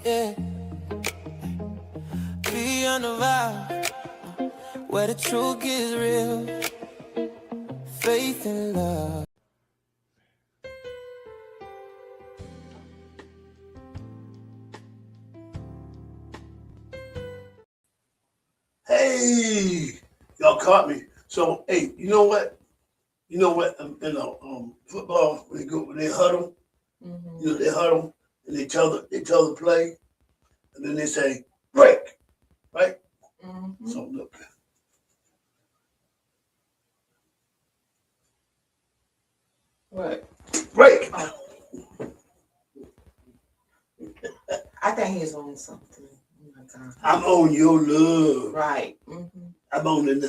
Yeah. Beyond the vow, where the truth is real, faith and love. Hey, y'all caught me. So, hey, you know what? Football when they huddle, they huddle and they tell the play, and then they say break, right? So look, What? break. Oh, I think he's on something. Oh my God. I'm on your love. Right. I'm on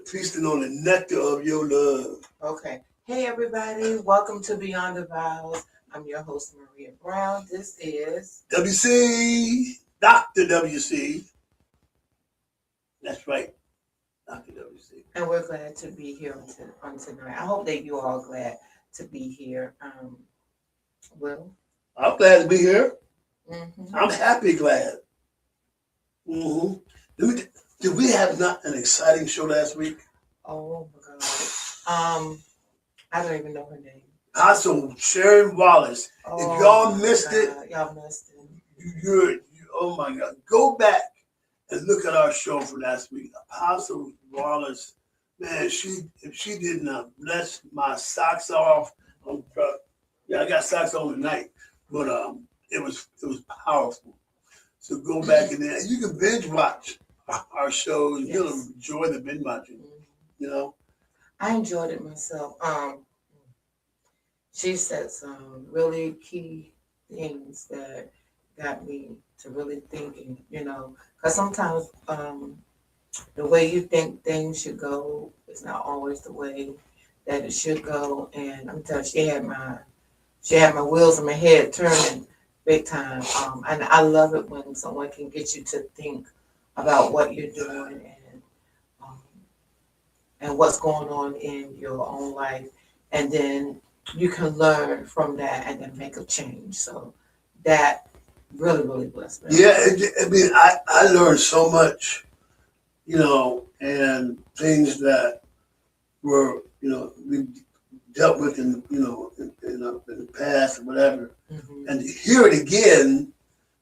feasting on the nectar of your love. Okay. Hey, everybody. Welcome to Beyond the Vows. I'm your host, Maria Brown. This is WC, Dr. WC. That's right, Dr. WC. and we're glad to be here on tonight. I hope that you are all glad to be here. Will? I'm glad to be here. Mm-hmm. I'm happy glad. Mm-hmm. Did we have not an exciting show last week? Oh my God. I don't even know her name. Apostle Sharon Wallace. Oh, If y'all my missed it, God. Y'all missed it. oh my God, go back and look at our show for last week. Apostle Wallace, man, if she did not bless my socks off. I got socks on tonight, but it was powerful. So go back in there. You can binge watch our shows. Yes. You'll enjoy the binge watching. You know. I enjoyed it myself. She said some really key things that got me to really thinking, because sometimes the way you think things should go is not always the way that it should go. And I'm telling you, she had my wheels in my head turning big time. And I love it when someone can get you to think about what you're doing um, and what's going on in your own life, and then you can learn from that and then make a change. So that really, really blessed me. Yeah, I learned so much, and things that were, we dealt with in the past or whatever, and to hear it again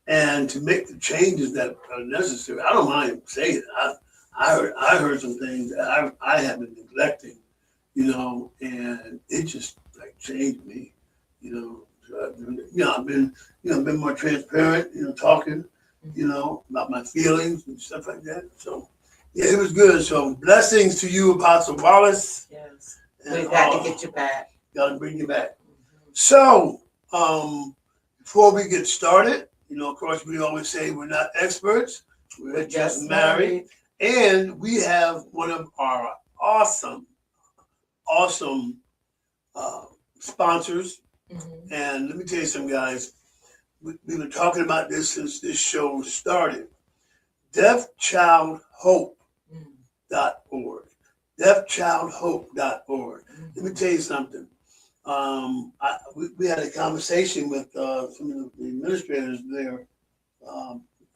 and to make the changes that are necessary. I don't mind saying it. I heard some things that I have been neglecting, and it just like changed me, I've been more transparent, talking, about my feelings and stuff like that. So yeah, it was good. So blessings to you, Apostle Wallace. Yes. And, We got to get you back. Gotta bring you back. So, before we get started, of course, we always say we're not experts. We're just married. And we have one of our awesome sponsors. And let me tell you something, guys. We've been talking about this since this show started. deafchildhope.org. deafchildhope.org. Let me tell you something. We had a conversation with some of the administrators there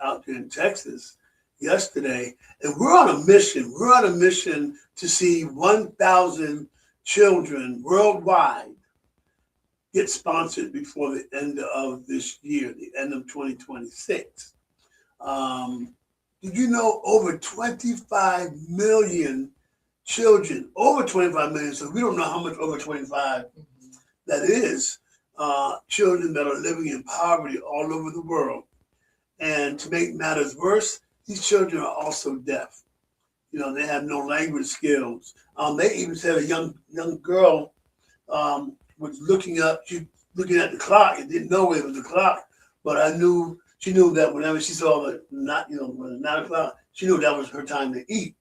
out there in Texas yesterday, and we're on a mission. We're on a mission to see 1,000 children worldwide get sponsored before the end of this year, the end of 2026. Did you know over 25 million children, over 25 million, so we don't know how much over 25 that is, children that are living in poverty all over the world. And to make matters worse, these children are also deaf. They have no language skills. They even said a young girl was looking at the clock and didn't know it was the clock, but she knew that whenever she saw when it's 9 o'clock, she knew that was her time to eat,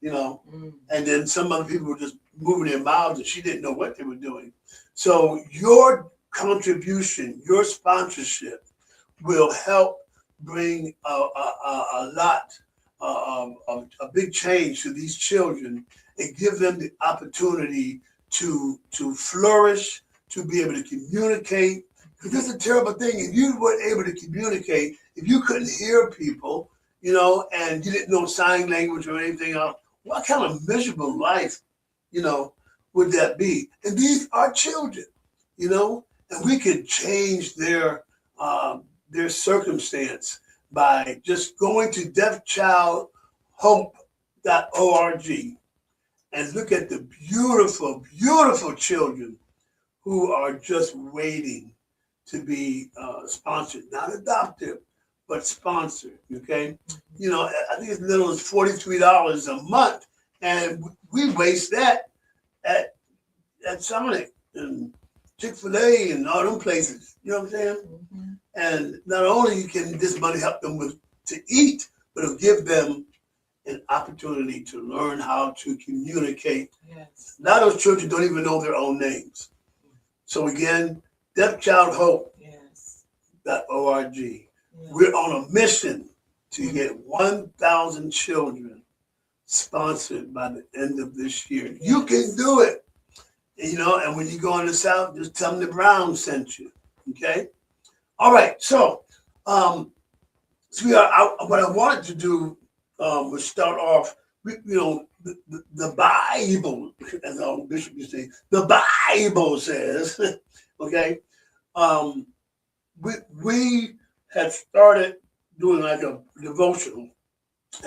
and then some other people were just moving their mouths and she didn't know what they were doing. So your contribution, your sponsorship will help bring a big change to these children and give them the opportunity to flourish, to be able to communicate, Because that's a terrible thing. If you weren't able to communicate, if you couldn't hear people, and you didn't know sign language or anything else, what kind of miserable life, would that be? And these are children, and we could change their circumstance by just going to deafchildhope.org and look at the beautiful, beautiful children who are just waiting to be sponsored, not adopted, but sponsored. Okay, I think as little as $43 a month, and we waste that at Sonic and Chick-fil-A and all them places. You know what I'm saying? Mm-hmm. And not only can this money help them to eat, but it'll give them an opportunity to learn how to communicate. Yes. A lot of those children don't even know their own names. So again, deafchildhope.org. Yes. We're on a mission to get 1,000 children sponsored by the end of this year. Yes. You can do it. And when you go in the South, just tell them the Brown sent you. Okay? All right. So, sweetheart, what I wanted to do was start off with, the Bible, as our bishop used to say, the Bible says, okay? We had started doing like a devotional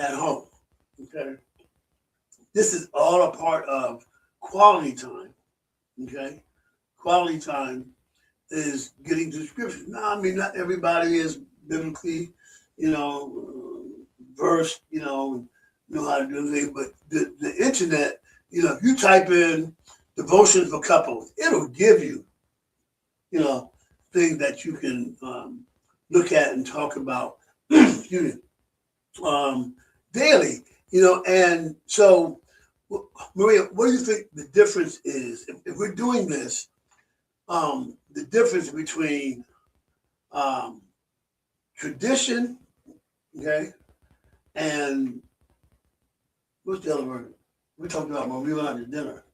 at home, okay? This is all a part of quality time, okay? Quality time is getting to scripture. Now, I mean, not everybody is biblically, versed, know how to do things, but the internet, if you type in devotions for couples, it'll give you, things that you can look at and talk about, excuse me, daily, and so, Maria, what do you think the difference is? If we're doing this, the difference between tradition, okay, and what's the other word? We talked about when we went out to dinner.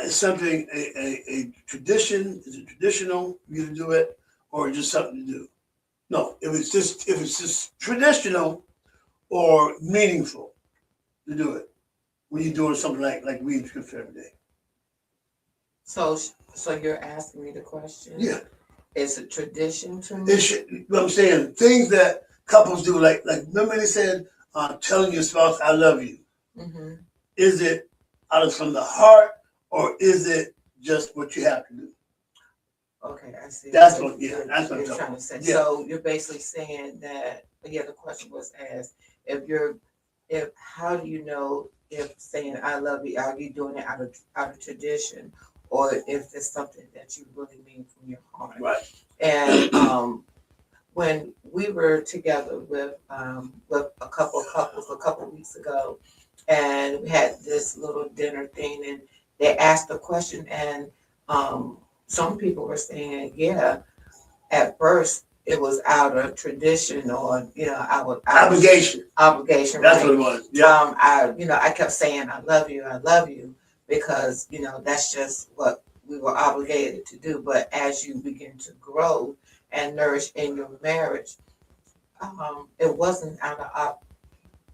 Is something a tradition? Is it traditional for you to do it, or just something to do? No, if it's just traditional or meaningful to do it when you're doing something like reading scripture every day. So you're asking me the question? Yeah. Is it tradition to me? It should, what I'm saying, things that couples do, like remember they said, telling your spouse, I love you. Mm-hmm. Is it from the heart, or is it just what you have to do? Okay, I see. That's what I'm trying to say. Yeah. So you're basically saying that, the question was asked, how do you know if saying I love you, are you doing it out of tradition, or if it's something that you really mean from your heart? Right. And when we were together with a couple of couples a couple of weeks ago, and we had this little dinner thing, and they asked a question, and some people were saying, yeah, at first it was out of tradition, or obligation. That's Right? what it was. Yeah. I kept saying I love you, because that's just what we were obligated to do. But as you begin to grow and nourish in your marriage, it wasn't out of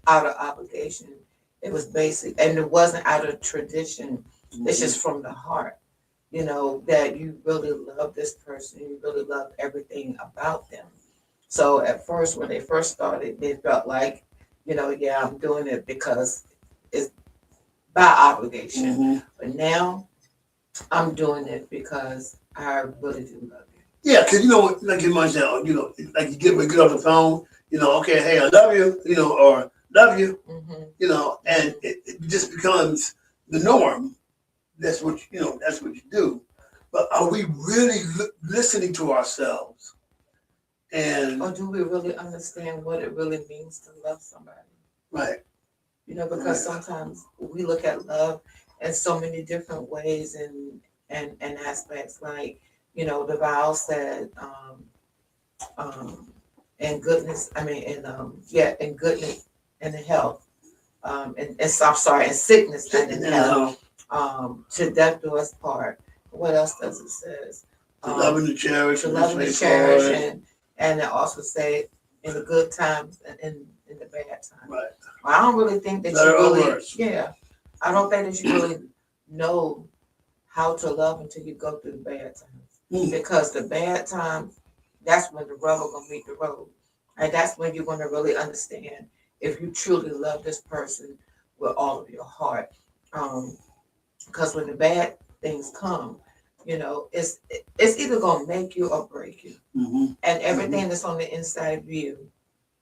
obligation. It was basic, and it wasn't out of tradition. Mm-hmm. It's just from the heart, that you really love this person. You really love everything about them. So at first, when they first started, they felt like, yeah, I'm doing it because it's by obligation. Mm-hmm. But now I'm doing it because I really do love you. Yeah, because like you might say, like you get off the phone, okay, hey, I love you, or love you, mm-hmm. And it just becomes the norm. That's what that's what you do. But are we really listening to ourselves? Or do we really understand what it really means to love somebody? Right. Because sometimes we look at love in so many different ways and aspects. Like, the vow said, in goodness, in goodness and in health, and sickness and in health, to death do us part. What else does it say? To love and to cherish, to and love be and cherish, straightforward. and it also say in the good times and in the bad times. Right. Well, I don't really think that Better you or really, worse. yeah, I don't think that you really know how to love until you go through the bad times. Mm. Because the bad times, that's when the rubber gonna meet the road, and that's when you're gonna really understand if you truly love this person with all of your heart. Because when the bad things come, it's either gonna make you or break you, Mm-hmm. and everything that's on the inside of you,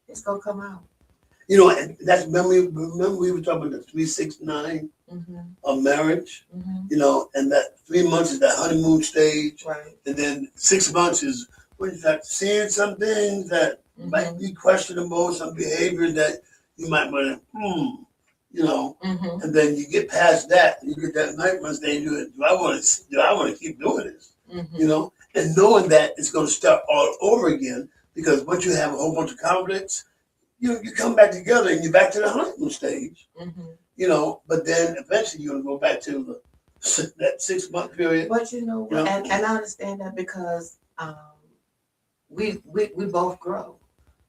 it's gonna come out. You know, and that's remember we were talking about the 369 Mm-hmm. of marriage, Mm-hmm. you know, and that 3 months is that honeymoon stage, Right. and then 6 months is when you start seeing some things that might be questionable, some behavior that you might want to, you know, Mm-hmm. and then you get past that, you get that 9 months, then you do I want to keep doing this, Mm-hmm. you know, and knowing that it's going to start all over again because once you have a whole bunch of conflicts, you come back together and you're back to the honeymoon stage, Mm-hmm. you know, but then eventually you're going to go back to that 6 month period. But you know what? You know? And I understand that because we both grow.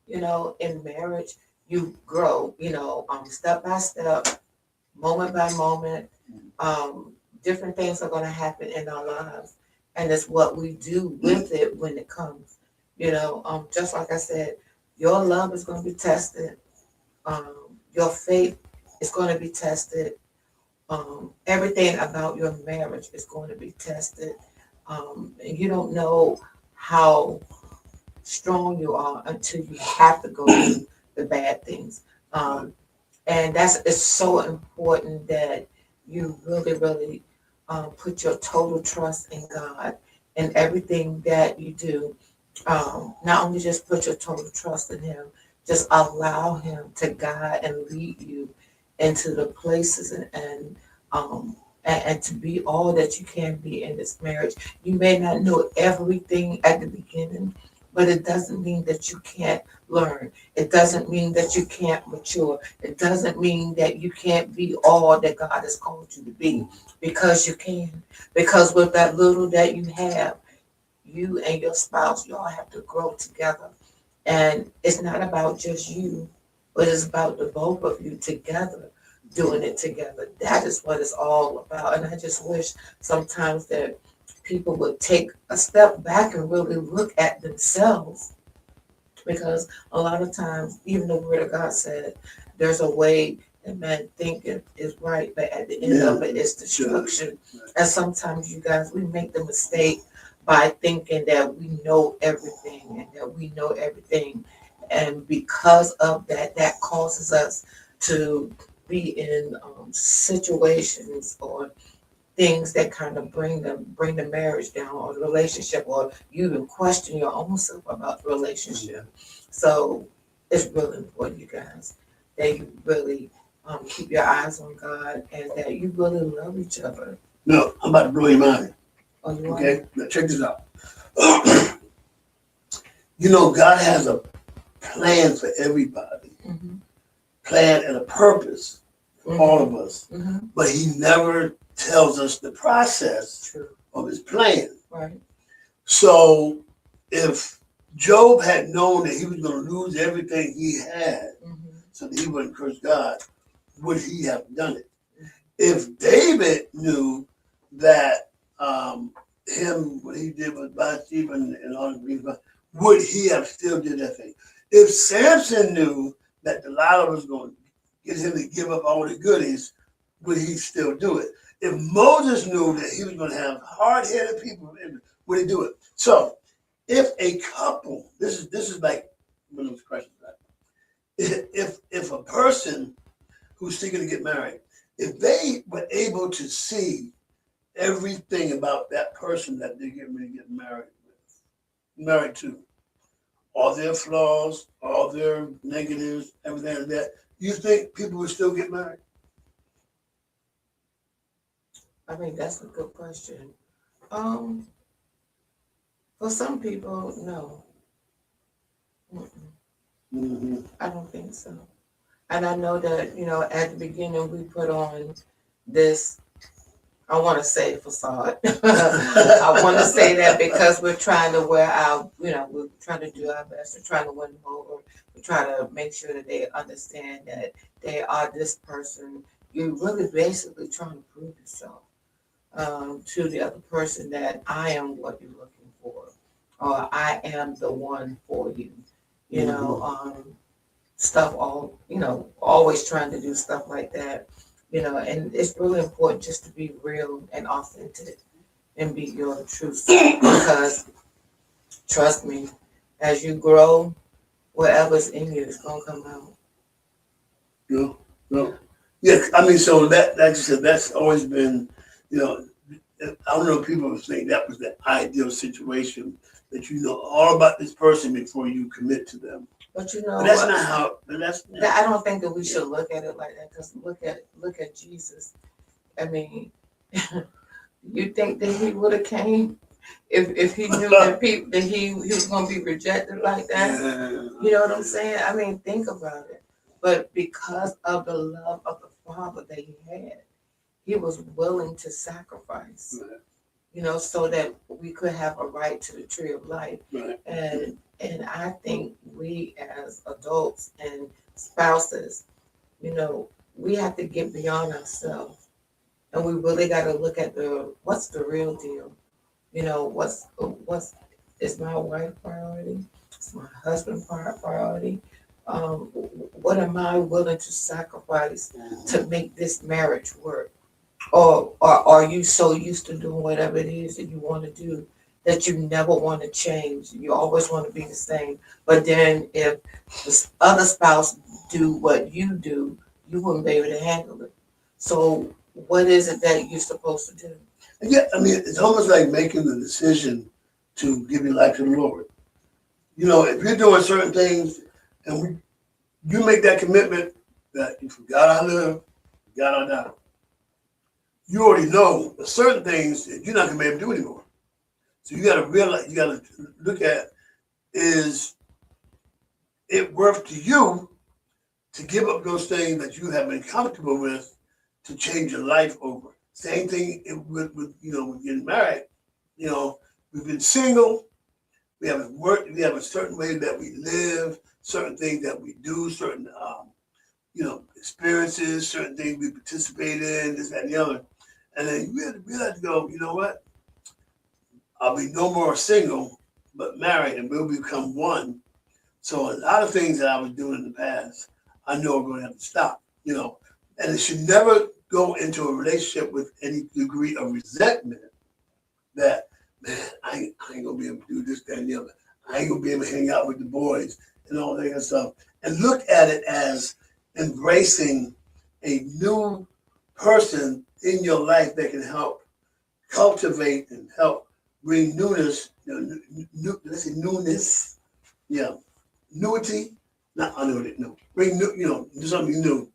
In marriage, you grow. Step by step, moment by moment. Different things are going to happen in our lives, and it's what we do with it when it comes. Just like I said, your love is going to be tested. Your faith is going to be tested. Everything about your marriage is going to be tested. And you don't know how strong you are until you have to go through the bad things. And it's so important that you really, really put your total trust in God in everything that you do. Not only just put your total trust in Him, just allow Him to guide and lead you into the places and to be all that you can be in this marriage. You may not know everything at the beginning, but it doesn't mean that you can't learn. It doesn't mean that you can't mature. It doesn't mean that you can't be all that God has called you to be, because you can. Because with that little that you have, you and your spouse, y'all have to grow together. And it's not about just you, but it's about the both of you together, doing it together. That is what it's all about. And I just wish sometimes that people would take a step back and really look at themselves, because a lot of times, even the Word of God said, there's a way that man thinketh is right, but at the end of it is destruction. And sometimes, you guys, we make the mistake by thinking that we know everything and that we know everything. And because of that, that causes us to be in situations or things that kind of bring the marriage down, or the relationship, or you even question your own self about the relationship. So it's really important, you guys, that you really keep your eyes on God and that you really love each other. No, I'm about to blow your mind. Oh, you Okay, now check this out. You know, God has a plan for everybody, Mm-hmm. plan and a purpose for Mm-hmm. all of us, Mm-hmm. but He never tells us the process True. of His plan. Right. So if Job had known that he was going to lose everything he had Mm-hmm. so that he wouldn't curse God, would he have done it? If David knew that what he did with Bathsheba and all the grief, would he have still did that thing? If Samson knew that Delilah was going to get him to give up all the goodies, would he still do it? If Moses knew that he was going to have hard-headed people, would he do it? So, if a couple, this is like one of those questions. If a person who's seeking to get married, if they were able to see everything about that person that they're getting ready to get married to, all their flaws, all their negatives, everything like that, you think people would still get married? I mean, that's a good question. Um, for some people, no. Mm-mm. Mm-hmm. I don't think so. And I know that, at the beginning we put on this I want to say facade. I want to say that because we're trying to wear our, we're trying to do our best. We're trying to win them over. We try to make sure that they understand that they are this person. You're really basically trying to prove yourself to the other person that I am what you're looking for, or I am the one for you. You know, stuff all, always trying to do stuff like that. And it's really important just to be real and authentic and be your truth. Because trust me, as you grow, whatever's in you is gonna come out. No, no. Yeah, I mean, so that you said, that's always been, you know, I don't know if people think that was the ideal situation, that you know all about this person before you commit to them. But But that's not how. I don't think that we should look at it like that. Because look at Jesus. I mean, you think that he would have came if he knew that people that he was gonna be rejected like that? Yeah. You know what I'm saying? I mean, think about it. But because of the love of the Father that he had, he was willing to sacrifice. Right. So that we could have a right to the tree of life. Right. And I think we as adults and spouses, we have to get beyond ourselves. And we really got to look at what's the real deal. What's is my wife priority? Is my husband priority? What am I willing to sacrifice to make this marriage work? Or are you so used to doing whatever it is that you want to do that you never want to change? You always want to be the same. But then if the other spouse do what you do, you wouldn't be able to handle it. So what is it that you're supposed to do? Yeah, I mean, it's almost like making the decision to give your life to the Lord. If you're doing certain things and you make that commitment that if God I live, God I die, you already know that certain things that you're not going to be able to do anymore. So you got to realize, you got to look at, is it worth to you to give up those things that you have been comfortable with to change your life over? Same thing with getting married. We've been single. We haven't worked. We have a certain way that we live, certain things that we do, certain experiences, certain things we participate in, this, that, and the other. And then we have to go, you know what? I'll be no more single, but married, and we'll become one. So a lot of things that I was doing in the past, I know are going to have to stop, And it should never go into a relationship with any degree of resentment that, man, I ain't going to be able to do this, that, and the other. I ain't going to be able to hang out with the boys and all that kind of stuff. And look at it as embracing a new person in your life that can help cultivate and help bring newness, let's say newness, newity, not unnewited, no, bring new, do something new,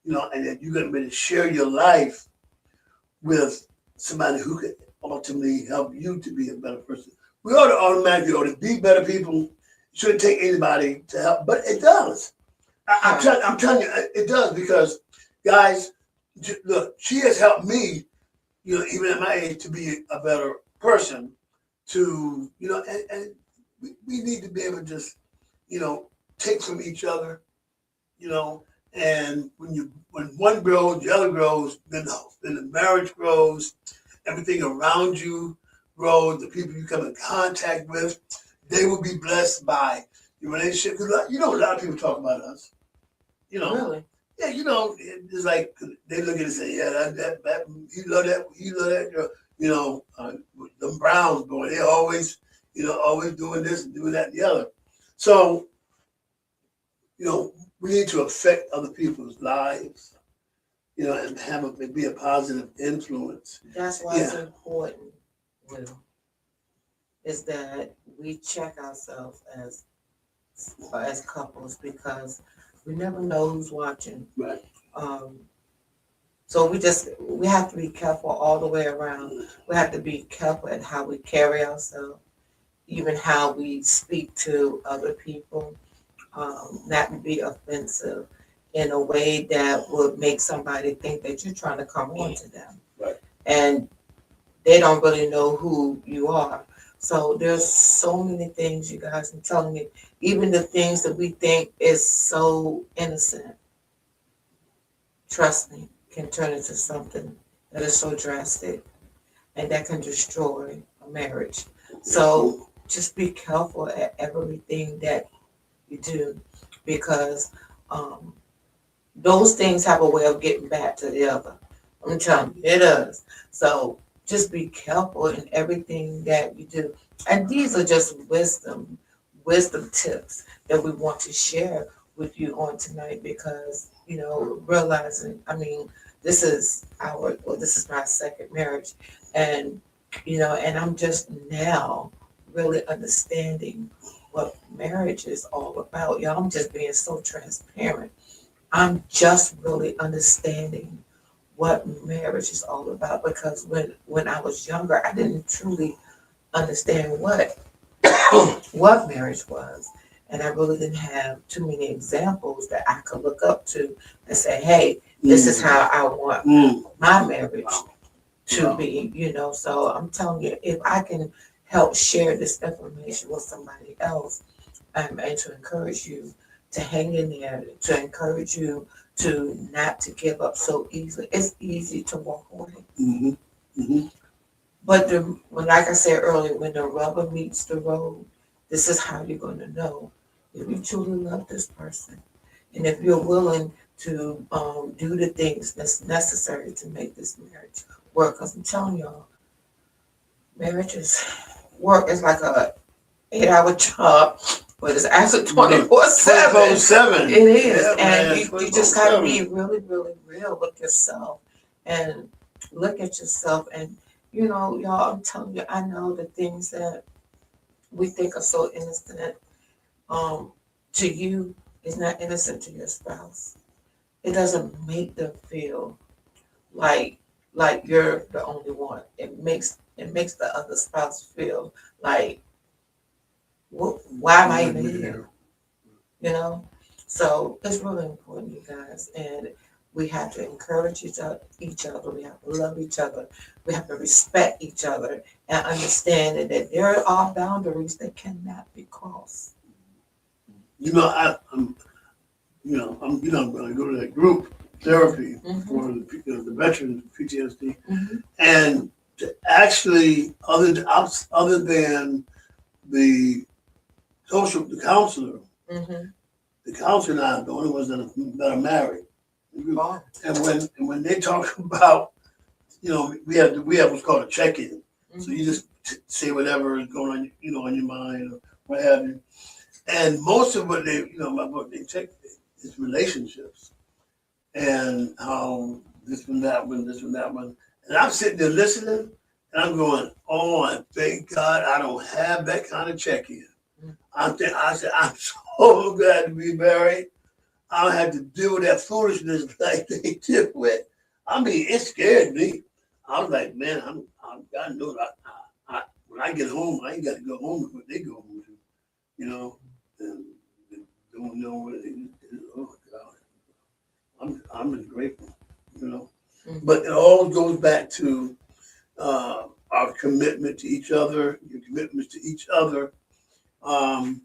and that you're going to be able to share your life with somebody who could ultimately help you to be a better person. We ought to be better people. It shouldn't take anybody to help, but it does. I'm telling you, it does, because, guys, look, she has helped me, even at my age, to be a better person. And we need to be able to just, take from each other, and when one grows, the other grows, then the marriage grows, everything around you grows, the people you come in contact with, they will be blessed by your relationship. Because, a lot of people talk about us, Really? Yeah, it's like they look at it and say, yeah, that he love that girl. The Browns, boy, they always doing this and doing that and the other. So, we need to affect other people's lives, and be a positive influence. That's why it's important, Will, is that we check ourselves as couples, because we never know who's watching. Right. So we have to be careful all the way around. We have to be careful at how we carry ourselves, even how we speak to other people, not to be offensive in a way that would make somebody think that you're trying to come on to them. Right. and they don't really know who you are. So there's so many things, you guys, I'm telling you, even the things that we think is so innocent, trust me, can turn into something that is so drastic and that can destroy a marriage. So just be careful at everything that you do, because um, those things have a way of getting back to the other. I'm telling you, it does. So just be careful in everything that you do. And these are just wisdom tips that we want to share with you on tonight, because, realizing, I mean, this is my second marriage. And, and I'm just now really understanding what marriage is all about. Y'all, I'm just being so transparent. I'm just really understanding what marriage is all about, because when I was younger, I didn't truly understand what marriage was, and I really didn't have too many examples that I could look up to and say, "Hey, this is how I want my marriage to be." So I'm telling you, if I can help share this information with somebody else, and to encourage you to hang in there, to encourage you to not to give up so easily. It's easy to walk away. Mm-hmm. Mm-hmm. But like I said earlier, when the rubber meets the road, this is how you're going to know if you truly love this person, and if you're willing to do the things that's necessary to make this marriage work. Because I'm telling y'all, marriage is work. It's like a 8-hour job, but it's actually 24/7. 24/7. It is, Yeah, and man, you just got to 24/7. be really, really real with yourself, and look at yourself. And y'all, I'm telling you, I know the things that we think are so innocent, to you is not innocent to your spouse. It doesn't make them feel like you're the only one. It makes the other spouse feel like, why am I even here? So it's really important, you guys, and we have to encourage each other. We have to love each other. We have to respect each other, and understand that there are boundaries that cannot be crossed. I'm going to go to that group therapy for the veterans PTSD, and to actually other than the the counselor, the counselor and I are the only ones that are married. Wow. And when they talk about, we have what's called a check-in. So you just say whatever is going on, on your mind or what have you. And most of what what they check is relationships and how this one, that one, this one, that one. And I'm sitting there listening, and I'm going, "Oh, and thank God I don't have that kind of check-in." I said, I'm so glad to be married. I don't have to deal with that foolishness like they deal with. I mean, it scared me. I was like, man, I know that when I get home, I ain't got to go home with what they go home to, and they don't know what it is. Oh God, I'm just grateful. But it all goes back to our commitment to each other, your commitments to each other. And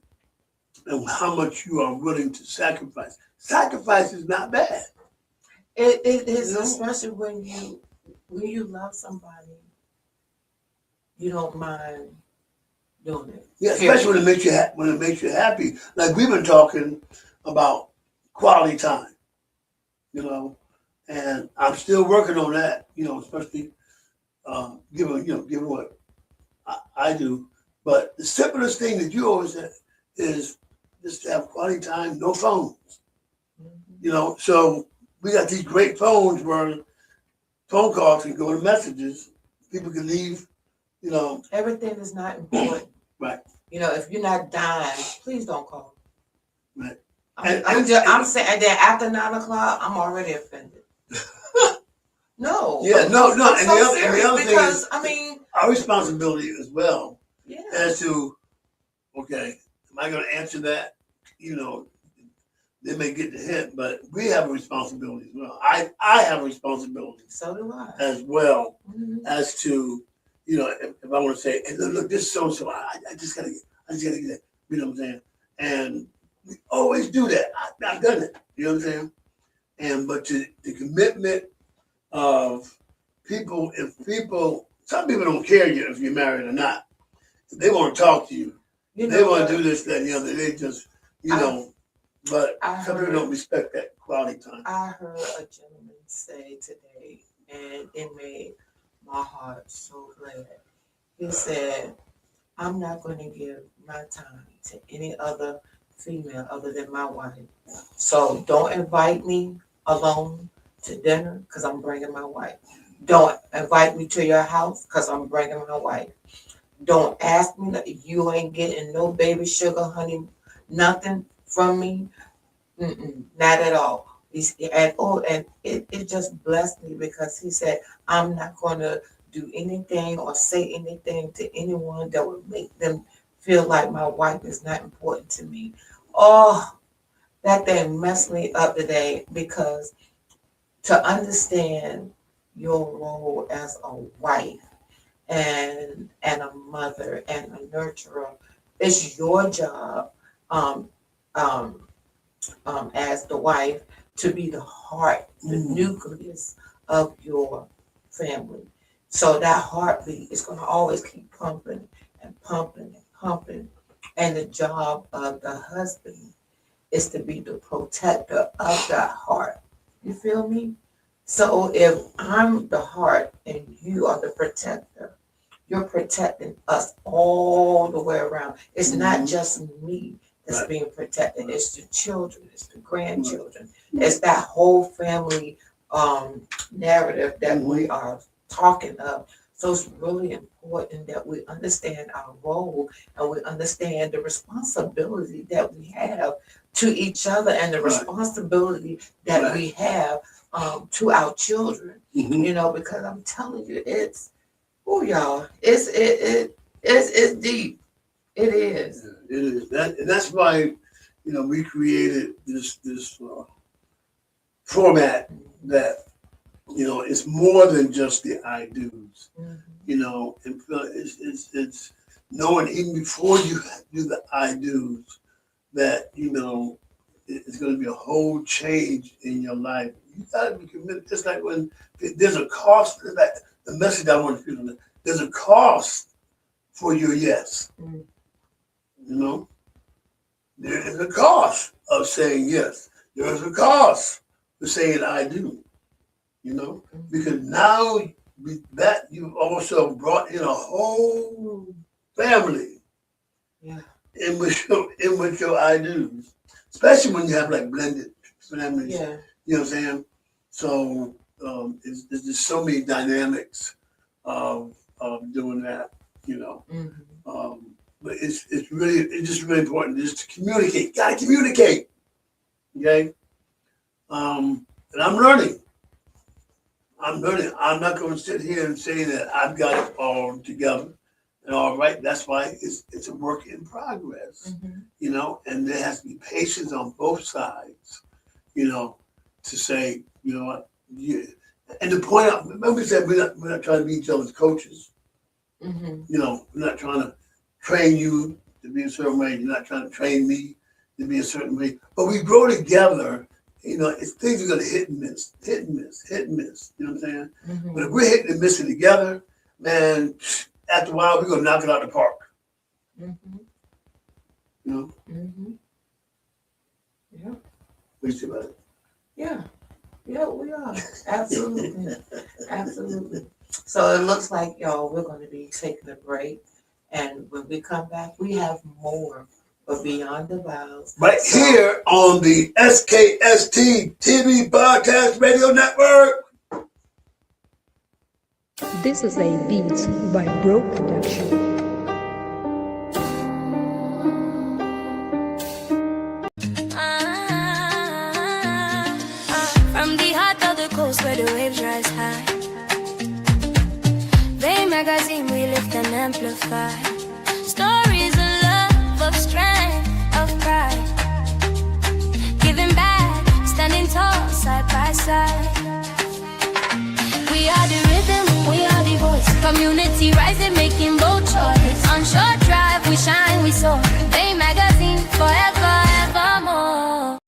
how much you are willing to sacrifice. Sacrifice is not bad. It is, especially when you love somebody, you don't mind doing it. Yeah, especially when it makes you happy. Like we've been talking about quality time, and I'm still working on that. Especially given what I do. But the simplest thing that you always say is just to have quality time, no phones. So we got these great phones where phone calls can go to messages. People can leave, Everything is not important. Right. If you're not dying, please don't call. Right. I'm saying that after 9 o'clock, I'm already offended. No. Yeah, no. I'm And so the other serious, because thing is, our responsibility as well yeah. as to, okay, am I going to answer that? they may get the hint, but we have a responsibility as well. I have a responsibility So do I. as well Mhm. as to, if I want to say, hey, look, this so-and-so, I just gotta get that. You know what I'm saying? And we always do that. I've done it. You know what I'm saying? But the commitment of people, some people don't care if you're married or not. If they want to talk to you, they want to do this, that, and the other. They just, but some people don't respect that quality time. I heard a gentleman say today, and it made my heart so glad. He said, I'm not going to give my time to any other female other than my wife. So don't invite me alone to dinner because I'm bringing my wife. Don't invite me to your house because I'm bringing my wife. Don't ask me that you ain't getting no baby sugar, honey, nothing from me. Not at all. And it just blessed me because he said, I'm not going to do anything or say anything to anyone that would make them feel like my wife is not important to me. Oh, that thing messed me up today because to understand your role as a wife and a mother and a nurturer, it's your job as the wife to be the heart, the nucleus of your family. So that heartbeat is going to always keep pumping and pumping and pumping. And the job of the husband is to be the protector of that heart. You feel me? So if I'm the heart and you are the protector, you're protecting us all the way around. It's not just me that's being protected. It's the children, it's the grandchildren, it's that whole family narrative that we are talking of. So it's really important that we understand our role and we understand the responsibility that we have to each other and the responsibility that we have to our children. Because I'm telling you, it's deep. It is. It is. That's why, we created this format that, it's more than just the I do's. It's knowing even before you do the I do's that, it's going to be a whole change in your life. You got to be committed. Just like when there's a cost, the message I want people to know, there's a cost for your yes. There is a cost of saying yes. There is a cost for saying I do. Because now that you've also brought in a whole family in which your I do's, especially when you have like blended families. Yeah. You know what I'm saying? So there's just so many dynamics of doing that. But it's just really important just to communicate. You gotta communicate. Okay? And I'm learning. I'm not going to sit here and say that I've got it all together and all right. That's why it's a work in progress. And there has to be patience on both sides, to say, what, and to point out, remember we said we're not trying to be each other's coaches. We're not trying to train you to be a certain way. You're not trying to train me to be a certain way. But we grow together. Things are going to hit and miss. You know what I'm saying? But if we're hitting and missing together, man, after a while, we're going to knock it out of the park. Yeah. What do you say about it? Yeah, we are. Absolutely. Absolutely. So it looks like, y'all, we're going to be taking a break. And when we come back, we have more of Beyond the Vows. Right here on the SKST TV Podcast Radio Network. This is a Beats by Bro Production. From the heart of the coast where the waves rise high, Bay magazine we lift and amplify stories of love, of strength, of pride, giving back community rising, making bold choice. On short drive, we shine, we soar. Bay magazine, forever, evermore.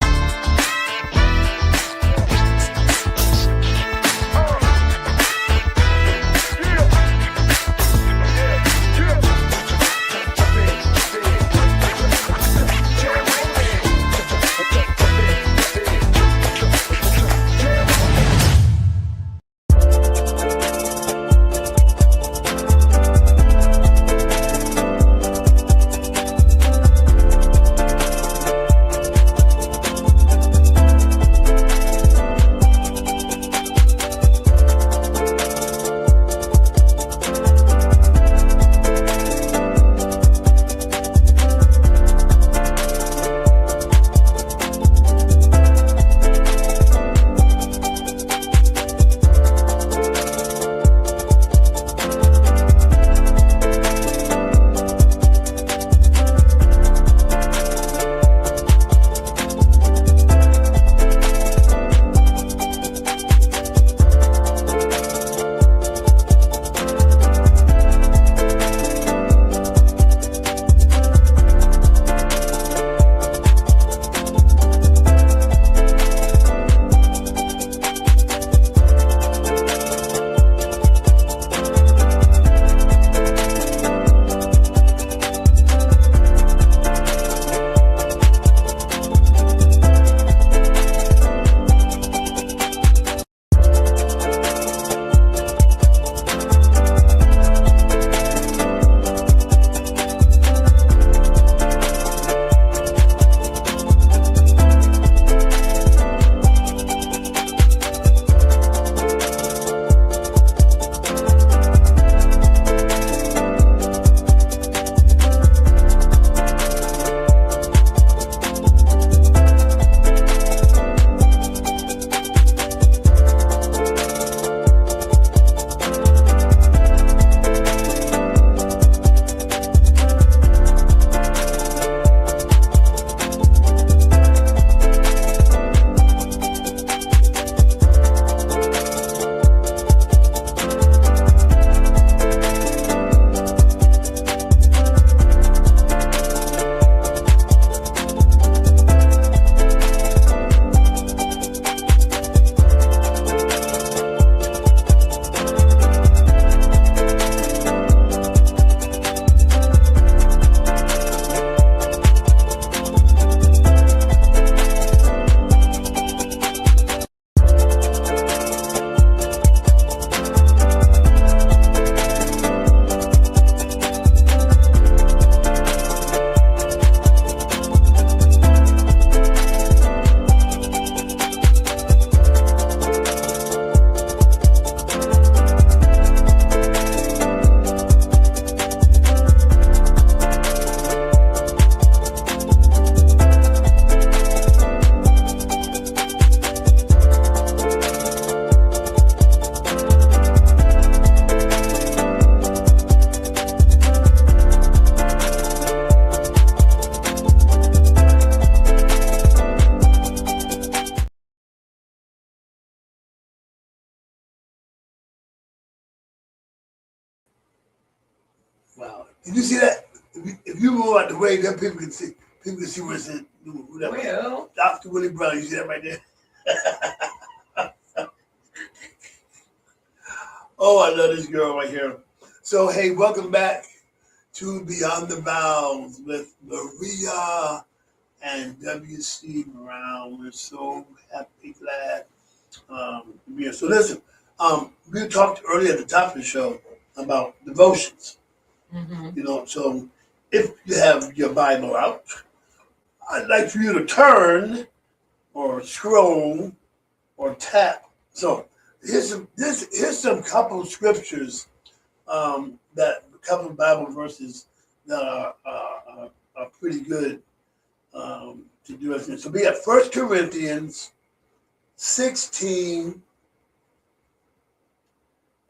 Wow. Did you see that? If you move out the way, then people can see where it's in. Who that was. Well, Dr. Willie Brown, you see that right there? Oh, I love this girl right here. So, hey, welcome back to Beyond the Vows with Maria and W.C. Brown. We're so happy, glad to be here. So, listen, we talked earlier at the top of the show about devotions. You know, so if you have your Bible out, I'd like for you to turn or scroll or tap. So here's some couple of scriptures, that couple of Bible verses that are pretty good to do us. So we have 1 Corinthians 16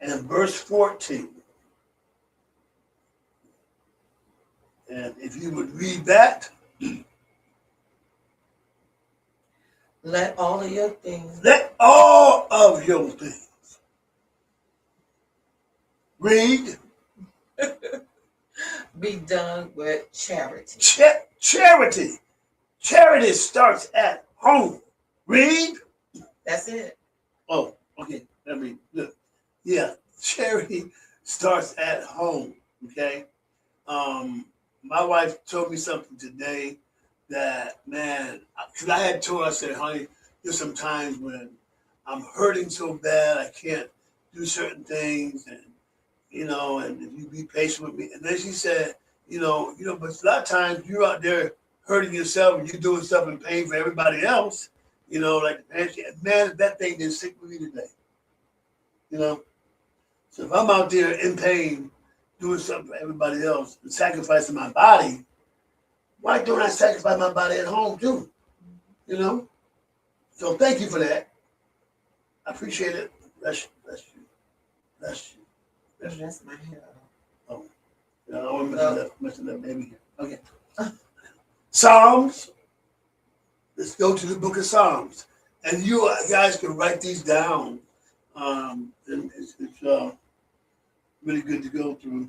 and verse 14. And if you would read that. let all of your things Let all of your things Read. Be done with charity. Charity. Charity starts at home. Read. That's it. Oh, okay. Let me look. Yeah, charity starts at home. Okay. My wife told me something today that, man, because I had told her, I said, honey, there's some times when I'm hurting so bad I can't do certain things, and and if you be patient with me. And then she said, but a lot of times you're out there hurting yourself and you're doing stuff in pain for everybody else. Like the pantry. Man, if that thing didn't stick with me today. So if I'm out there in pain, doing something for everybody else and sacrificing my body, why don't I sacrifice my body at home too? So thank you for that. I appreciate it. Bless you. Bless you. Bless you. Bless you. That's my hair. Oh, I don't want to mess it up, baby. Okay. Psalms. Let's go to the book of Psalms. And you guys can write these down. And it's really good to go through.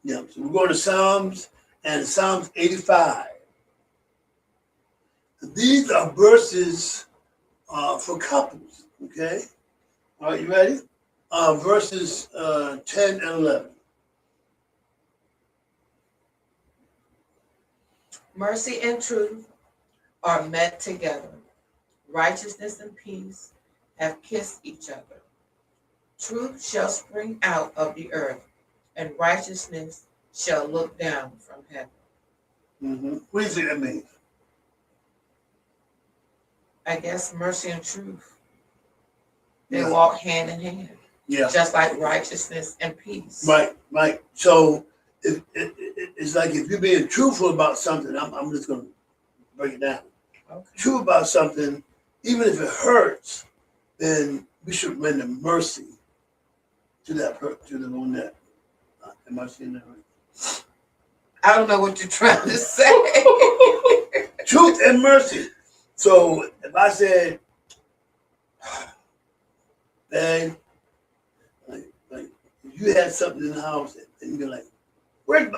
Yeah, so we're going to Psalms and Psalms 85. These are verses for couples, okay? All right, you ready? Verses 10 and 11. Mercy and truth are met together. Righteousness and peace have kissed each other. Truth shall spring out of the earth, and righteousness shall look down from heaven. Mm-hmm. What do you think that means? I guess mercy and truth, they Yeah. walk hand in hand. Yeah. Just like righteousness and peace. Right. So it's like if you're being truthful about something, I'm just going to break it down. Okay. True about something, even if it hurts, then we should render mercy to that person, to the one that. Am I saying that right? I don't know what you're trying to say. Truth and mercy. So if I said, "Dang," like if you had something in the house and you're like, "Where's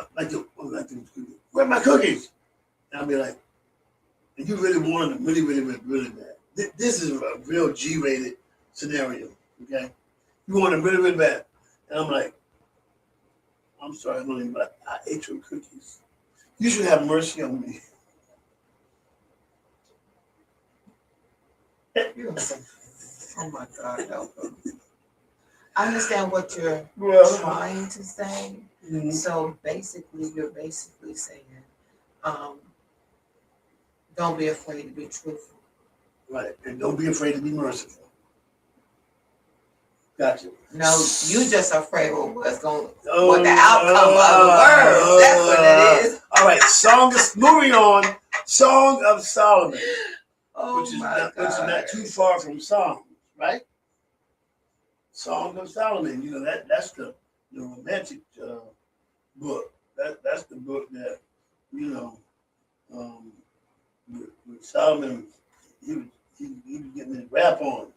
where my cookies?" And I'll be like, and you really wanted them really bad. This is a real G-rated scenario. Okay, you want them really bad, and I'm like, "I'm sorry, honey, but I ate your cookies. You should have mercy on me." Oh my God, help them. I understand what you're trying to say. Mhm. So you're basically saying, don't be afraid to be truthful. Right, and don't be afraid to be merciful. Gotcha. No, you just afraid of what the outcome of the word. That's what it is. All right, moving on. Song of Solomon, Oh which is my not too far from Psalms, right? Song of Solomon. That's the romantic book. That's the book that with Solomon he was getting his rap on,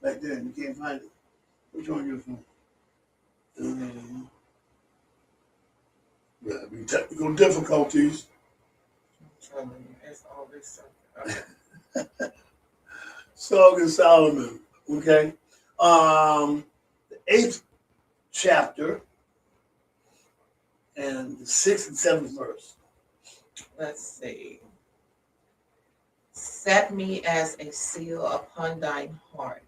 back then. You can't find it. Which one you from? Yeah, technical difficulties. I'm telling you, it's always something. Song of Solomon. Okay. The 8th chapter and the 6th and 7th verse. Let's see. Set me as a seal upon thine heart,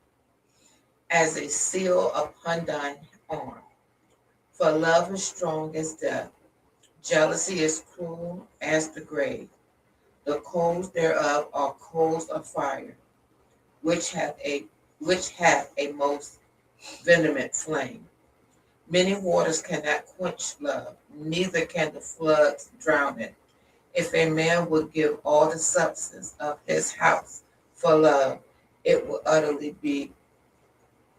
as a seal upon thine arm. For love is strong as death. Jealousy is cruel as the grave. The coals thereof are coals of fire, which have a most vehement flame. Many waters cannot quench love, neither can the floods drown it. If a man would give all the substance of his house for love, it will utterly be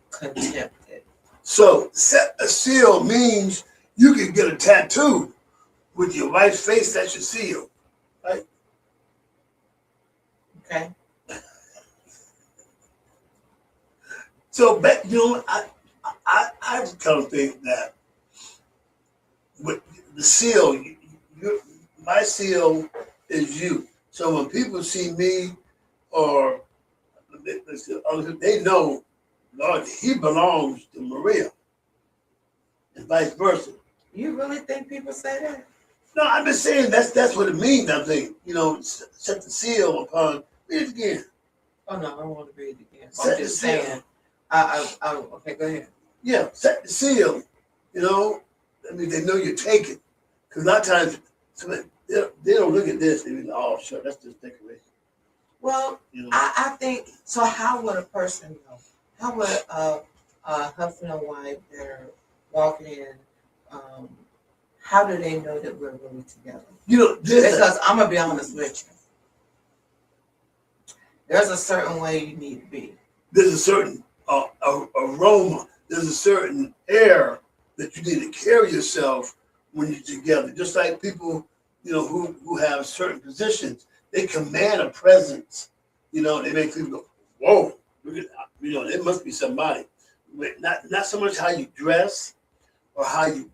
contempted. So, set a seal means you can get a tattoo with your wife's face. That's your seal, right? Okay? So, I I just kind of think that with the seal, my seal is you. So when people see me or they know, Lord, he belongs to Maria, and vice versa. You really think people say that? No, I'm just saying that's what it means. I think set the seal upon. Read it again. Oh no, I don't want to read it again. Set I'm the just seal. saying. Okay, go ahead. Yeah, set the seal. I mean, they know you're taken. Because a lot of times, they don't look at this. They be like, oh, sure, that's just decoration. Well, I think so. How would a person know? How would a husband and wife that are walking in? How do they know that we're really together? Because I'm gonna be honest with you. There's a certain way you need to be. There's a certain aroma. There's a certain air that you need to carry yourself when you're together. Just like people, who have certain positions, they command a presence. They make people go, whoa, look at that. It must be somebody. Not so much how you dress or how you,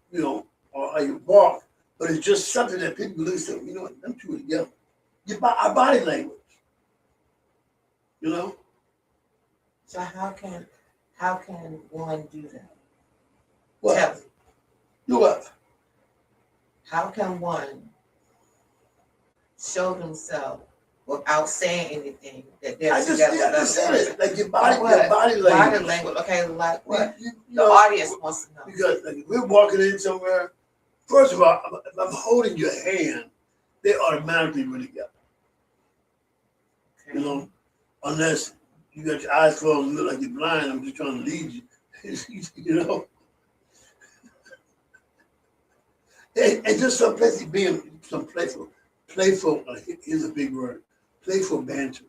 or how you walk, but it's just something that people look at and say, them two are together. Our body language. So how can one do that? What? Tell me. Do what? How can one show themselves without saying anything that they're together? I just said it. Like your body language. Body language. Okay, like what? The audience wants to know. Because if we're walking in somewhere, first of all, if I'm holding your hand, they automatically go together. Okay. Unless you got your eyes closed and look like you're blind, I'm just trying to lead you. And just some playful, here's a big word, playful banter.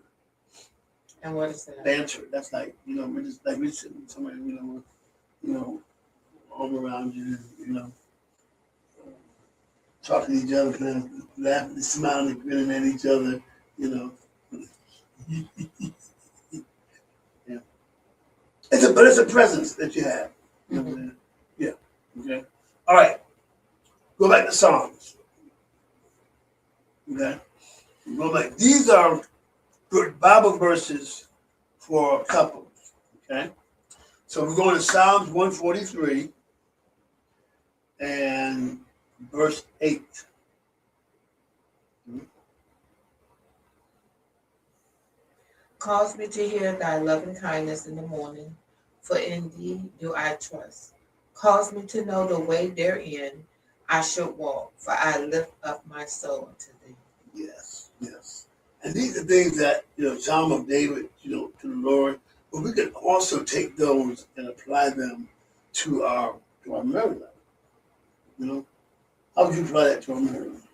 And what is that? Banter. That's like, we're sitting somewhere, arm around you, talking to each other, kind of laughing, smiling, grinning at each other, Yeah. It's a presence that you have. Mm-hmm. Yeah. Okay. All right. Go back to Psalms. Okay. Go back. These are good Bible verses for couples. Okay. So we're going to Psalms 143 and verse 8. Cause me to hear thy loving kindness in the morning, for in thee do I trust. Cause me to know the way therein I should walk, for I lift up my soul unto thee. Yes, yes. And these are things that, Psalm of David, to the Lord, but we can also take those and apply them to our marriage life. How would you apply that to our marriage life?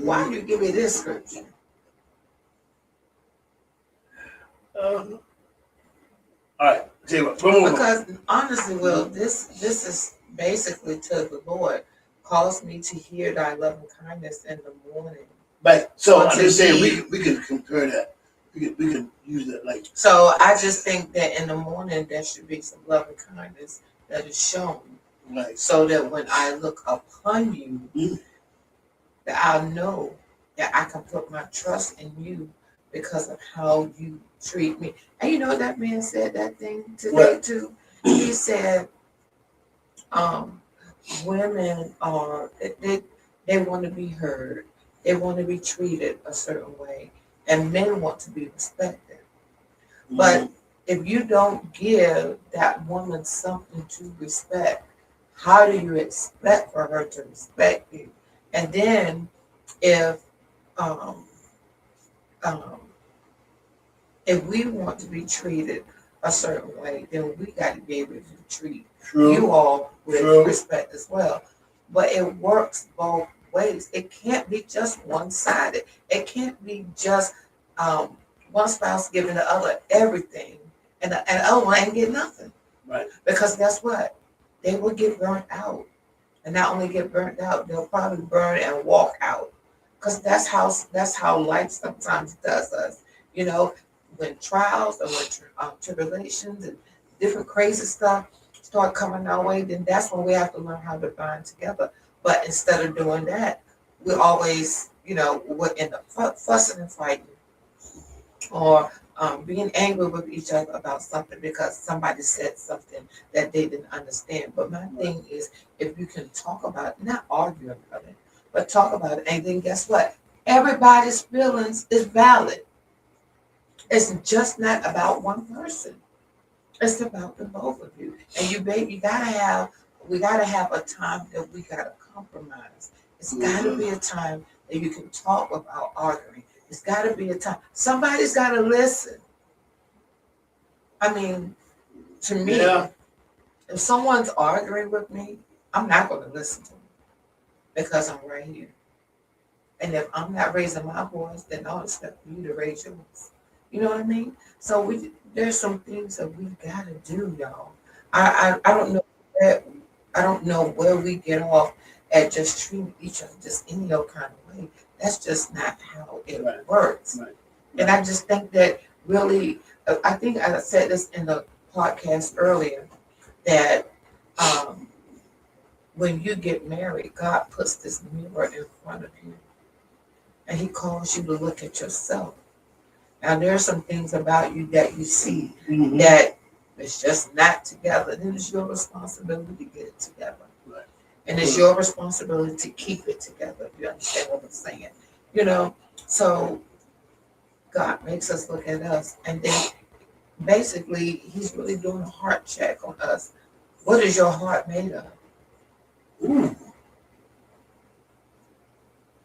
Why do you give me this scripture? All right, tell you what, promo. Because honestly, Will, this is basically to the Lord. Cause me to hear thy loving kindness in the morning. Right. So I'm Unto just saying thee. we can compare that. We can use that like. So I just think that in the morning there should be some loving kindness that is shown. Right. So that when I look upon you, that I'll know that I can put my trust in you because of how you treat me. And you know that man said that thing today too. He said, women are they want to be heard, they want to be treated a certain way, and men want to be respected. But if you don't give that woman something to respect, how do you expect for her to respect you? And then if we want to be treated a certain way, then we got to be able to treat you all with respect as well. But it works both ways. It can't be just one-sided. It can't be just one spouse giving the other everything and the other one ain't get nothing. Right. Because guess what? They will get burnt out. And not only get burnt out, they'll probably burn and walk out because that's how life sometimes does us. You know, when trials or when tribulations and different crazy stuff start coming our way, then that's when we have to learn how to bind together. But instead of doing that, we always, we're end up fussing and fighting, or being angry with each other about something because somebody said something that they didn't understand. But my thing is, if you can talk about it, not argue about it, but talk about it, and then guess what? Everybody's feelings is valid. It's just not about one person. It's about the both of you. And we gotta have a time that we gotta compromise. It's gotta be a time that you can talk without arguing. It's gotta be a time. Somebody's gotta listen. I mean, to me, if someone's arguing with me, I'm not gonna listen to them because I'm right here. And if I'm not raising my voice, then I'll expect you to raise yours. You know what I mean? So there's some things that we've got to do, y'all. I don't know where we get off at just treating each other just any old kind of way. That's just not how it works. Right. And I just think that really, I think I said this in the podcast earlier, that when you get married, God puts this mirror in front of you, and He calls you to look at yourself. Now, there are some things about you that you see that it's just not together. Then it's your responsibility to get it together. Right. And it's your responsibility to keep it together, if you understand what I'm saying. So God makes us look at us, and then basically He's really doing a heart check on us. What is your heart made of? And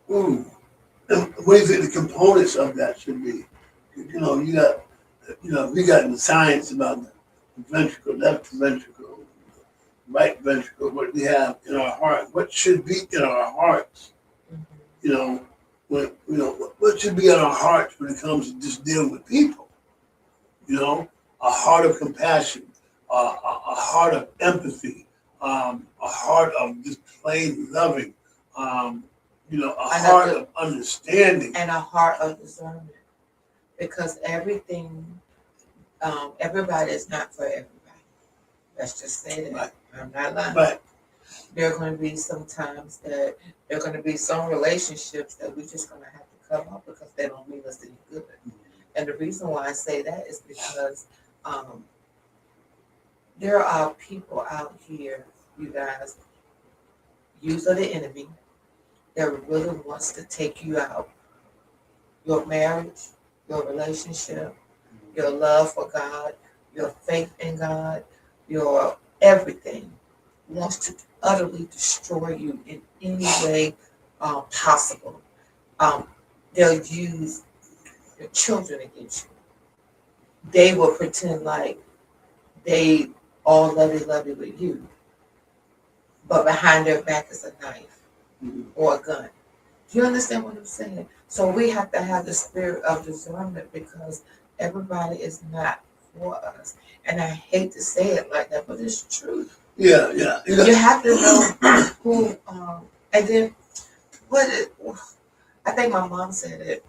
what do you think the components of that should be? We got in the science about the ventricle, left ventricle, right ventricle, what we have in our heart, what should be in our hearts. What should be in our hearts when it comes to just dealing with people. A heart of compassion, a heart of empathy, a heart of just plain loving, a heart of understanding. And a heart of discernment. Because everything, everybody is not for everybody. Let's just say that. Right. I'm not lying. Right. There are going to be some times that there are going to be some relationships that we're just going to have to cut off because they don't mean us any good. And the reason why I say that is because there are people out here, you guys, use of the enemy, that really wants to take you out. Your marriage, your relationship, your love for God, your faith in God, your everything wants to utterly destroy you in any way possible. They'll use your children against you. They will pretend like they all lovey with you, but behind their back is a knife or a gun. Do you understand what I'm saying? So we have to have the spirit of discernment because everybody is not for us. And I hate to say it like that, but it's true. Yeah. You have to know who, and then I think my mom said it,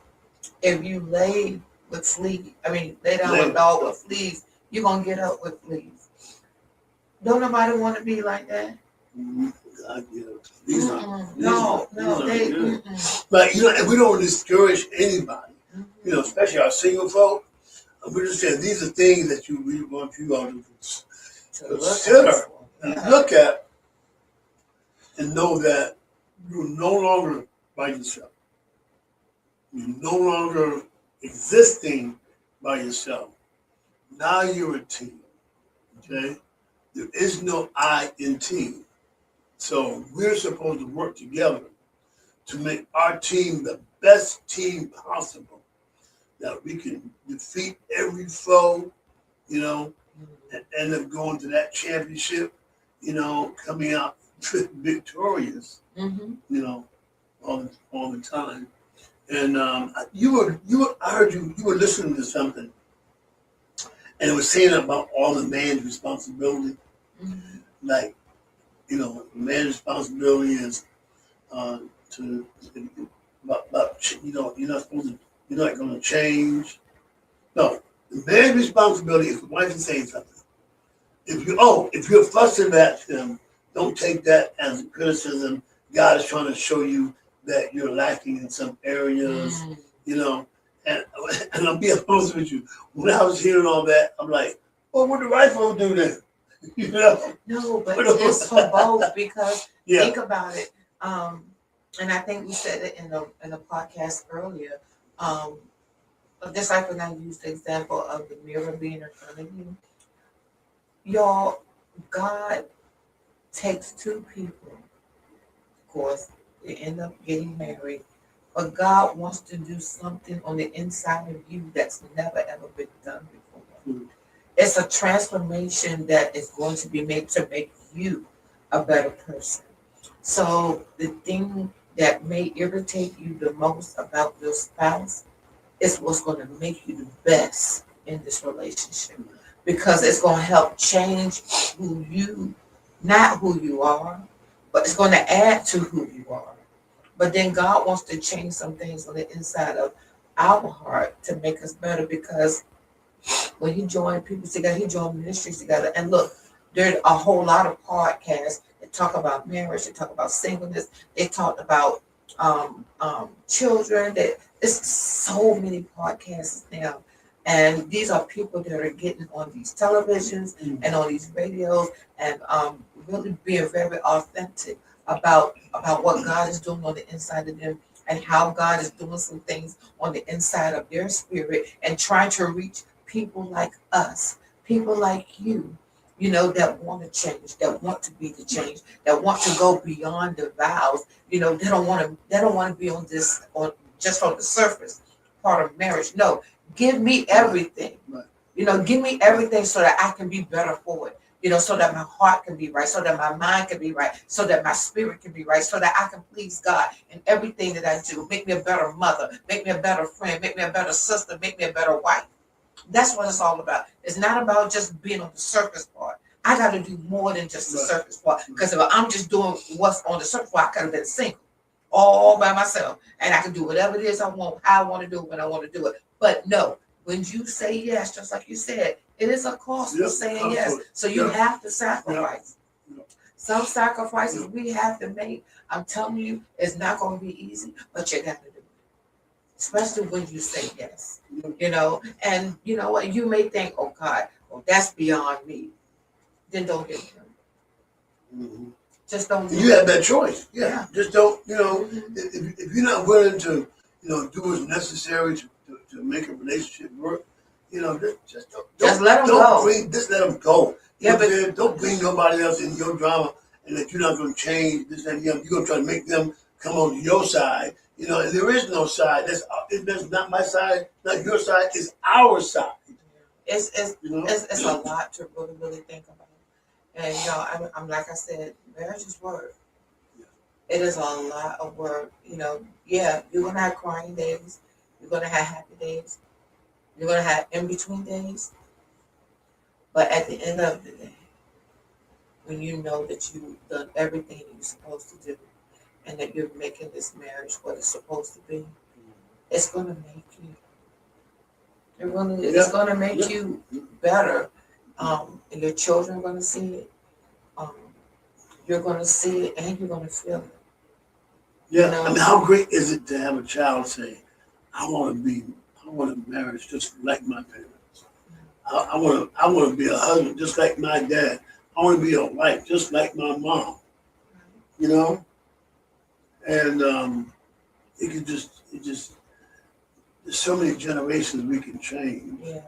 if you lay down with a dog with fleas, you're going to get up with fleas. Don't nobody want to be like that? God, But we don't discourage anybody. Especially our single folk. We're just saying these are things that we want you all to consider and look at, and know that you're no longer by yourself. You're no longer existing by yourself. Now you're a team. Okay, there is no I in team. So we're supposed to work together to make our team the best team possible, that we can defeat every foe, and end up going to that championship, coming out victorious, all the time. And I heard you were listening to something, and it was saying about all the man's responsibility, like, man's responsibility is to you're not supposed to, you're not going to change. No, the man's responsibility is the wife is saying something. If you're fussing at him, don't take that as a criticism. God is trying to show you that you're lacking in some areas, you know. And I'll be honest with you. When I was hearing all that, I'm like, well, what the right folks do then? You know? No, but it's for both because Yeah. think about it. And I think we said it in the podcast earlier. Just like when I used the example of the mirror being in front of you, y'all, God takes two people. Of course, they end up getting married, but God wants to do something on the inside of you that's never ever been done before. It's a transformation that is going to be made to make you a better person. So the thing that may irritate you the most about your spouse is what's going to make you the best in this relationship, because it's going to help change not who you are, but it's going to add to who you are. But then God wants to change some things on the inside of our heart to make us better, because when he joined people together, he joined ministries together. And look, there's a whole lot of podcasts that talk about marriage, they talk about singleness, they talk about children. There's so many podcasts now. And these are people that are getting on these televisions and on these radios and really being very authentic about what God is doing on the inside of them and how God is doing some things on the inside of their spirit and trying to reach people like us, people like you, that want to change, that want to be the change, that want to go beyond the vows. They don't want to be on this, on just on the surface part of marriage. No, give me everything. Right. Give me everything so that I can be better for it. So that my heart can be right, so that my mind can be right, so that my spirit can be right, so that I can please God in everything that I do. Make me a better mother, make me a better friend, make me a better sister, make me a better wife. That's what it's all about. It's not about just being on the surface part. I got to do more than just the surface part. Because if I'm just doing what's on the surface part, I could have been single all by myself. And I can do whatever it is I want, how I want to do it, when I want to do it. But no, when you say yes, just like you said, it is a cost for saying yes. So you have to sacrifice. Some sacrifices we have to make, I'm telling you, it's not going to be easy, but you got to do it. Especially when you say yes, and you know what, you may think, oh God, well, that's beyond me. Then don't get him. Just don't. You have that choice. Yeah. Just don't, if you're not willing to, do what's necessary to make a relationship work, just let them go. Just let them go. Yeah, but don't bring nobody else in your drama, and that you're not going to change this and you're going to try to make them come on your side. And there is no side. That's not my side, not your side. It's our side. It's a lot to really think about. And I'm like I said, marriage is work. It is a lot of work. Yeah, you're gonna have crying days. You're gonna have happy days. You're gonna have in between days. But at the end of the day, when you know that you've done everything you're supposed to do, and that you're making this marriage what it's supposed to be, it's gonna make you. It's gonna make you better. And your children are gonna see it. You're gonna see it, and you're gonna feel it. Yeah, I mean, how great is it to have a child say, I want a marriage just like my parents. I want to be a husband just like my dad. I want to be a wife just like my mom. And there's so many generations we can change. Yeah.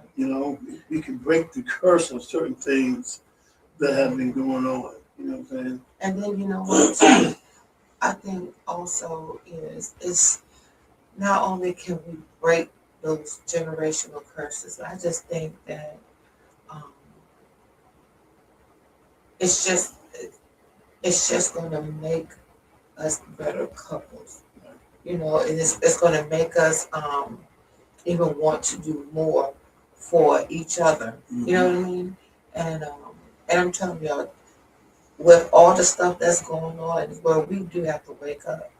We can break the curse of certain things that have been going on. You know what I'm saying? And then what I think also is not only can we break those generational curses, I just think that it's just going to make us better couples. And it's going to make us even want to do more for each other. You know what I mean? And I'm telling y'all, with all the stuff that's going on, well, we do have to wake up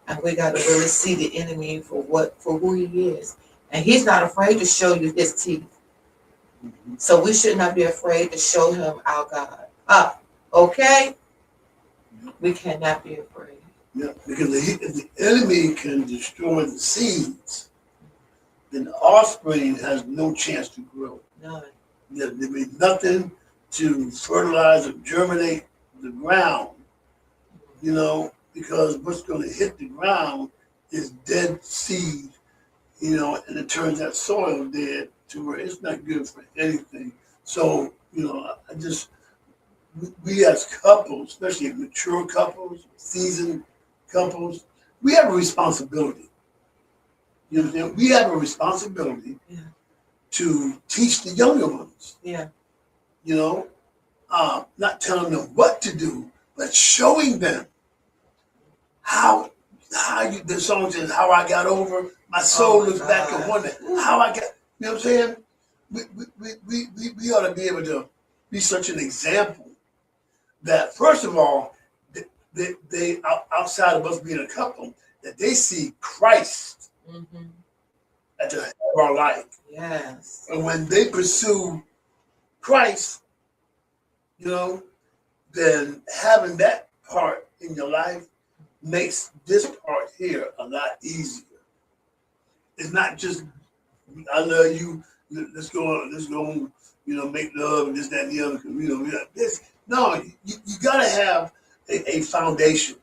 And we got to really see the enemy for who he is. And he's not afraid to show you his teeth. So we should not be afraid to show him our God. Okay? We cannot be afraid. Yeah, because if the enemy can destroy the seeds, then the offspring has no chance to grow. None. There'll be nothing to fertilize or germinate the ground, because what's going to hit the ground is dead seed, and it turns that soil dead to where it's not good for anything. So, we as couples, especially mature couples, seasoned couples, we have a responsibility. You understand? We have a responsibility to teach the younger ones. Yeah. Not telling them what to do, but showing them how the song says, how I got over, my soul looks back and wonder how I got, you know what I'm saying? We ought to be able to be such an example that, first of all, they outside of us being a couple, that they see Christ at the head of our life. Yes. And when they pursue Christ, then having that part in your life makes this part here a lot easier. It's not just, I love you, let's go, make love and this, that, and the other. This. No, you got to have a foundation,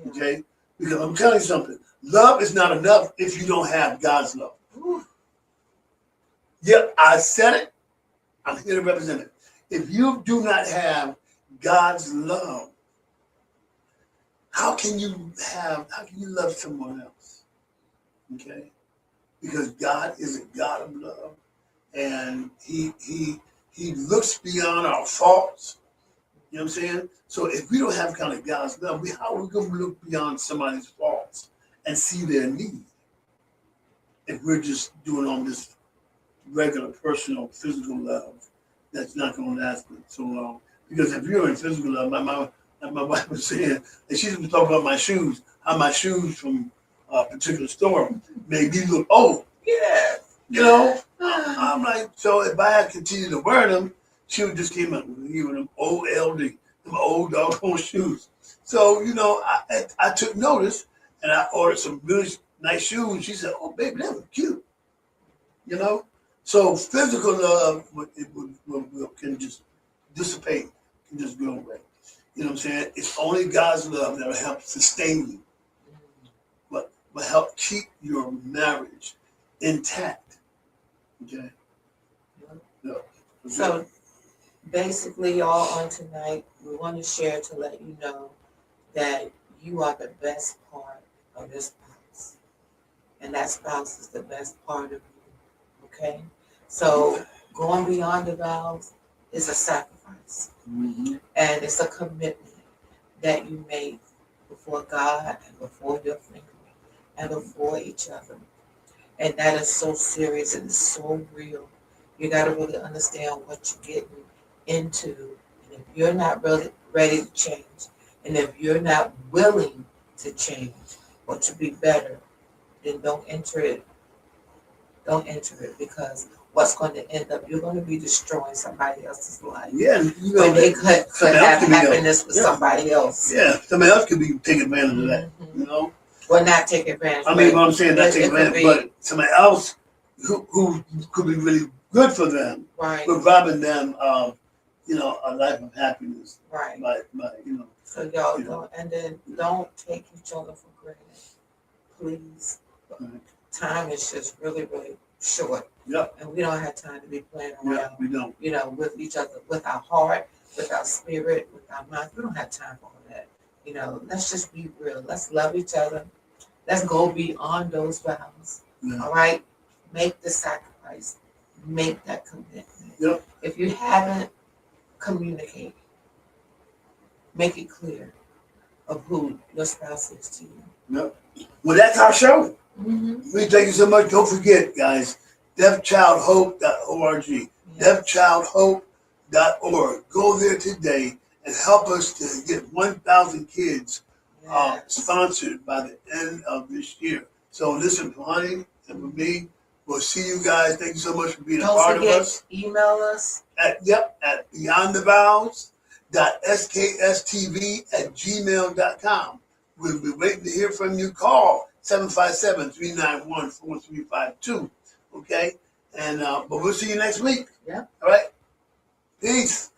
okay? Because I'm telling you something, love is not enough if you don't have God's love. Yep, I said it. I'm here to represent it. If you do not have God's love, how can you love someone else? Okay? Because God is a God of love, and He looks beyond our faults. You know what I'm saying? So if we don't have kind of God's love, how are we going to look beyond somebody's faults and see their need? If we're just doing on this regular, personal, physical love, that's not going to last so long. Because if you're in physical love, like my wife was saying, and she was talking about my shoes, how my shoes from a particular store made me look old. Yeah. I'm like, so if I had continued to wear them, she would just keep giving them old LD, them old doggone shoes. So, I took notice and I ordered some really nice shoes. She said, oh, baby, that was cute. So physical love can just dissipate, can just go away. You know what I'm saying? It's only God's love that will help sustain you, but help keep your marriage intact. Okay? Yeah. Okay. So basically, y'all, on tonight, we want to share to let you know that you are the best part of your spouse. And that spouse is the best part of you. Okay? So going beyond the vows is a sacrifice. And it's a commitment that you make before God and before your family and before each other. And that is so serious and it's so real. You got to really understand what you're getting into. And if you're not really ready to change, and if you're not willing to change or to be better, then don't enter it. Don't enter it, because what's going to end up, you're going to be destroying somebody else's life. Yeah, when they could have happiness with somebody else. Yeah, somebody else could be taking advantage of that. Well, not take advantage. I mean, what I'm saying, not take advantage, but somebody else who could be really good for them, right? But robbing them of, a life of happiness, right? So y'all don't take each other for granted, please. Right. Time is just really, really short. Yep. And we don't have time to be playing around. Yeah, we don't. With each other, with our heart, with our spirit, with our mind. We don't have time for all that. Let's just be real. Let's love each other. Let's go beyond those vows. Yeah. All right? Make the sacrifice. Make that commitment. Yep. If you haven't communicated, make it clear of who your spouse is to you. Yep. Well, that's our show. We thank you so much. Don't forget, guys, deafchildhope.org. Yes. Deafchildhope.org. Go there today and help us to get 1,000 kids sponsored by the end of this year. So listen, honey, and for me, we'll see you guys. Thank you so much for being a part of us. Email us. At Beyond the Vows .skstv@gmail.com. We'll be waiting to hear from you. Call 757-391-4352. Okay? And but we'll see you next week. Yeah. All right? Peace.